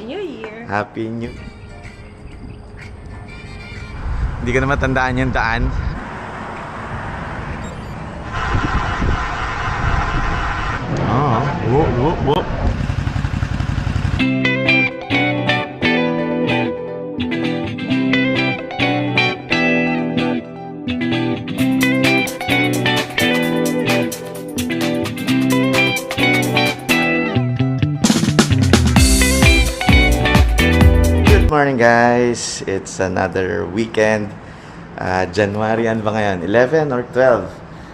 Happy New Year! Happy New... Hindi ko na matandaan yung daan. Whoa. Good morning guys, it's another weekend. January, ano ba ngayon? 11 or 12?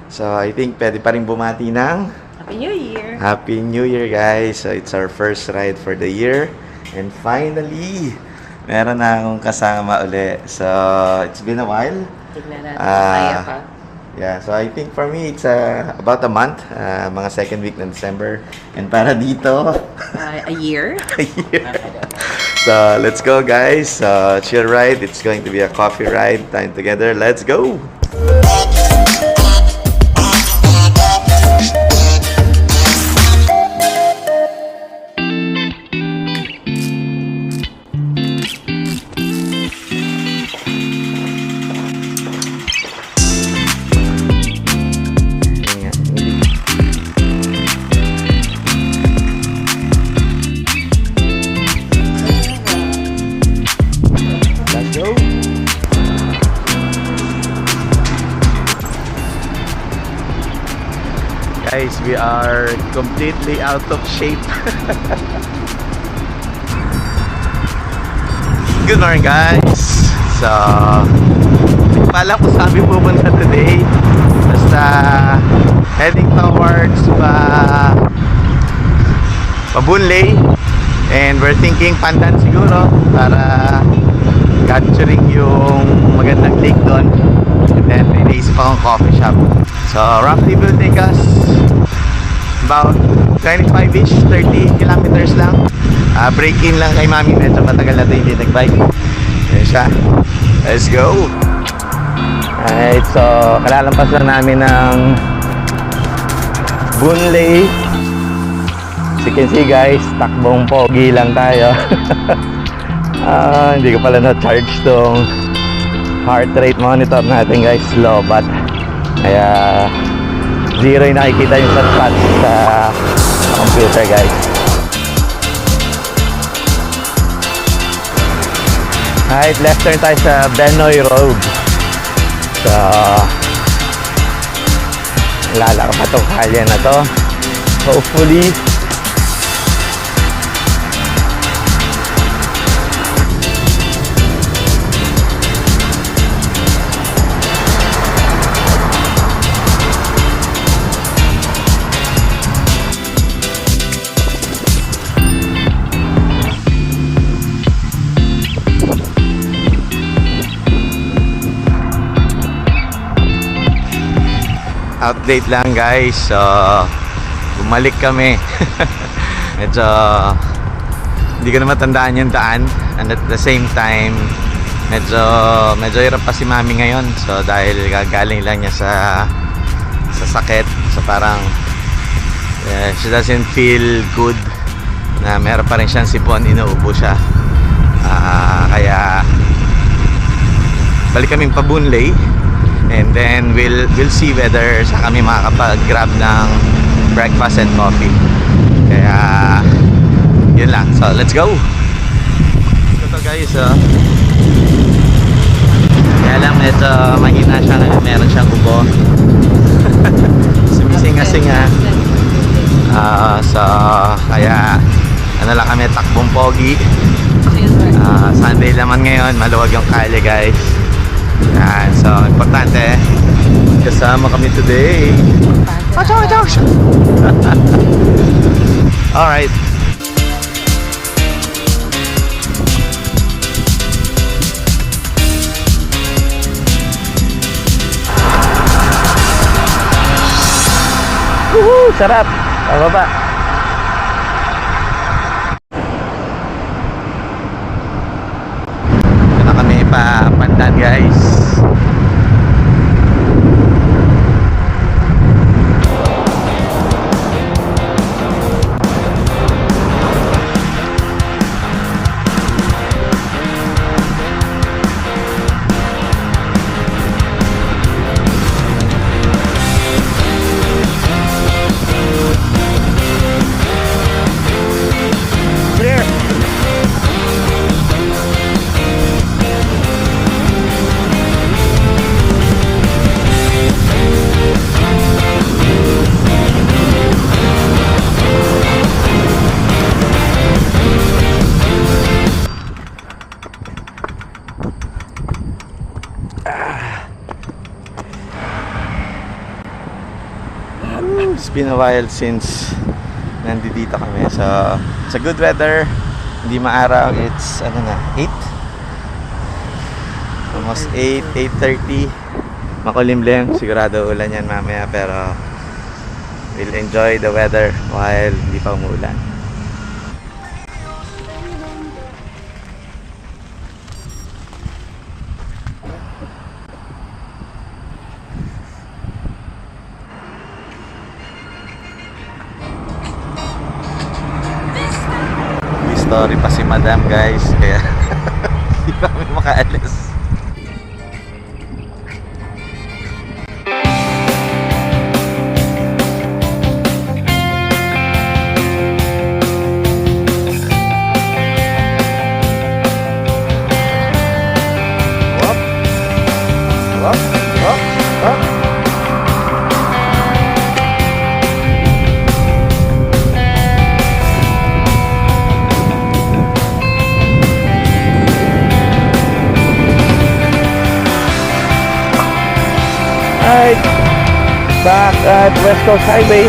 So I think pwede pa rin bumati ng Happy New Year! Happy New Year guys. So it's our first ride for the year. And finally, meron na akong kasama uli. So it's been a while. Tignan natin kung kaya pa. Yeah, so I think for me it's about a month, mga second week ng December. And para dito, A year? a year. So let's go guys. Chill ride. It's going to be a coffee ride. Time together. Let's go. Guys, we are completely out of shape. Good morning guys. So, hindi pa alam kung saan kami pupunta today. Basta heading towards Pabunlay. And we're thinking Pandan siguro para capturing yung magandang lake doon. And then may naisip akong coffee shop. So roughly will take us about 25-ish, 30 kilometers lang. Break-in lang kay mami, medyo matagal na ito hindi nag-bike. Yan siya. Let's go! Alright, so kalalampas lang namin ng Bunlay. As you can see guys, takbong pogi lang tayo. Hindi ko pala na-charge tong heart rate monitor natin guys, low but kaya zero yung nakikita yung stats sa computer guys. Alright, left turn tayo sa Benoy Road. So lalaka pa itong kalye na to, hopefully. Update lang guys, so bumalik kami. Medyo hindi ko na matandaan yung daan, and at the same time medyo hirap pa si mami ngayon. So dahil gagaling lang niya sa sakit, so parang she doesn't feel good na meron pa rin siyang sipon, inuubo siya. Kaya balik kaming Pabunlay. And then we'll see whether sa kami makakapag-grab ng breakfast and coffee. Kaya yun lang. So let's go. Ito guys, kaya lang medyo mahina siya na meron siyang ubo. Sumising-asing so kaya ano lang kami, takbong pogi. Sunday naman ngayon, maluwag yung kalye guys. Yan, so importante kasama kami today. Alright. Woohoo! Sarap! Pababa! Ito na kami pa Pandan guys. been a while since nandito kami. So, it's a good weather. Hindi maaraw. It's, 8? Almost 8, 8:30. Makulimlim. Sigurado ulan yan mamaya. Pero, we'll enjoy the weather while hindi pa umuulan. Story pa si Madam, guys, kaya hindi pa kami makaalis. Wop. Wop. Wop. Wop. Alright, back at West Coast Highway.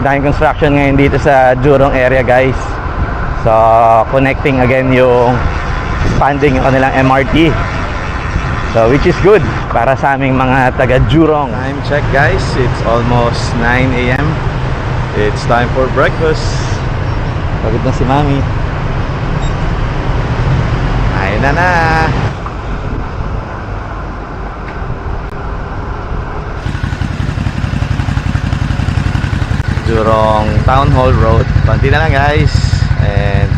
Daming construction ngayon dito sa Jurong area, guys. So, connecting again yung expanding yung kanilang MRT. So, which is good para sa aming mga taga Jurong. Time check, guys. It's almost 9 a.m. It's time for breakfast. Pagod na si Mami. Ayun na na. Jurong Town Hall Road. Konti na lang, guys. And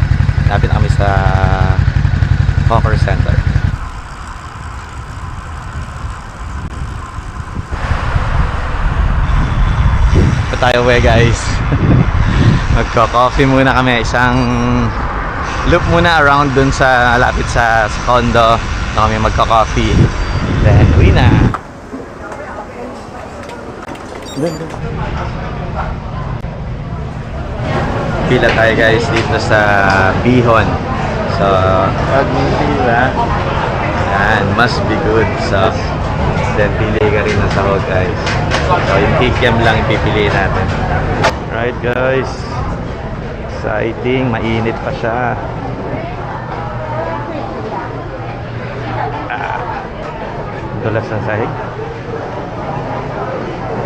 lapit na kami sa Hawker Center. Tayo guys. Magko-coffee muna kami. Isang loop muna around dun sa lapit sa condo. Ito kami magko-coffee. Then uwi na. Pila tayo, guys, dito sa Bihon. So, pag pila, yan, must be good. So, then pili ka rin ng sahod, guys. So, yung kikiam lang ipipiliin natin. Right, guys. Exciting. Mainit pa siya. Dulas ng sahig.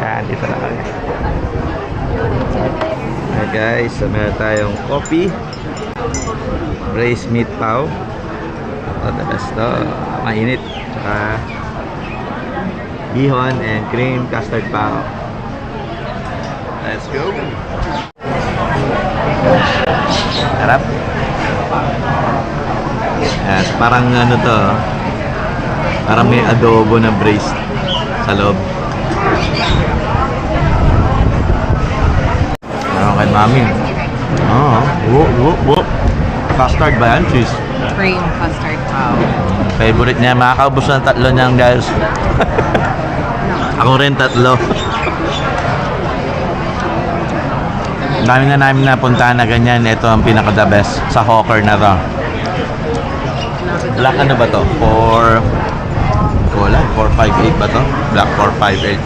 Yan, dito na kami. Right, guys. So, meron tayong coffee. Braised meat pao. Ito, the best to. Mainit. Tsaka bihon and cream custard pao. Let's go. Harap. Yes, parang ano to. Parang may adobo na braised sa loob. Meron kay Mami. Custard ba yan? Cheese. Cream custard pao. Favorite niya. Makakaubos ng 3 niyan, guys. Ako rin 3. Dami na namin napuntahan na ganyan. Ito ang pinaka-the best sa hawker na to. Black ano ba to? 458 ba to? Black 458.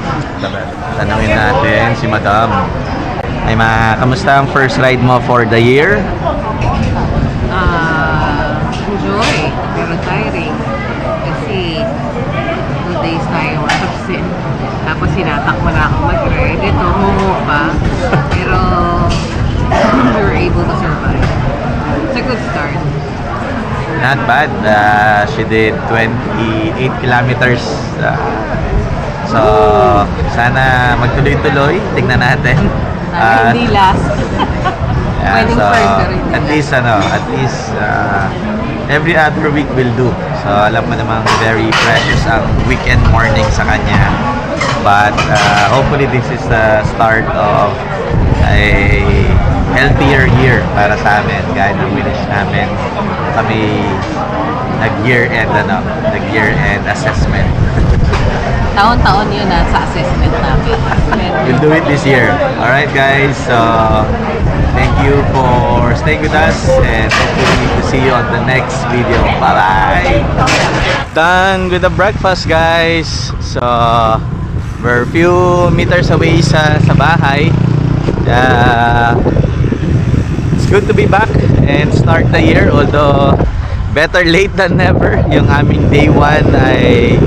Tanungin natin si Madam. Ay kamusta ang first ride mo for the year? Enjoy. Pero tiring. Kasi 2 days tayo absent. Tapos sinatakbo na ako mag-ride. Ito, hungo pa. Pero we were able to survive. It's a good start. Not bad. She did 28 kilometers. So, sana magtuloy-tuloy. Tignan natin. Hindi last. Yeah, Pwedeng so, further. at least every other week will do. So, alam mo namang very precious ang weekend morning sa kanya. But hopefully this is the start of a healthier year para sa amin. Kahit ang finish namin kami nag-year end assessment. Taon-taon yun sa assessment namin. We'll do it this year. Alright guys, thank you for staying with us and hopefully to see you on the next video. Bye-bye! Done with the breakfast guys. So, we're a few meters away sa bahay. It's good to be back and start the year, although better late than never. Yung aming day 1 ay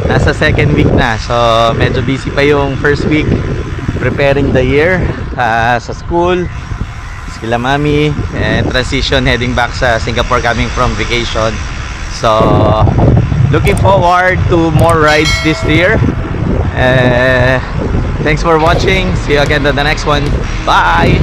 nasa second week na, so medyo busy pa yung first week preparing the year sa school, sila mami, and transition heading back sa Singapore coming from vacation. So looking forward to more rides this year. Thanks for watching. See you again on the next one. Bye.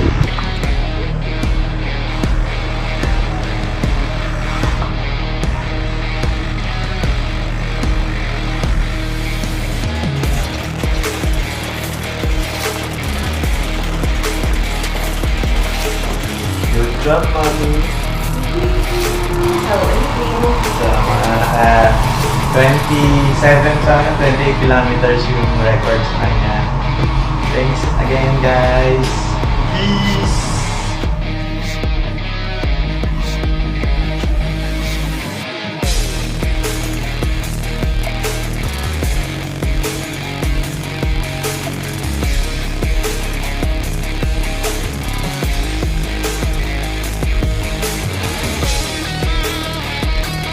Good job, mommy. So, mga 27 sana, 28 kilometers yung records na niya. Thanks again, guys. Peace!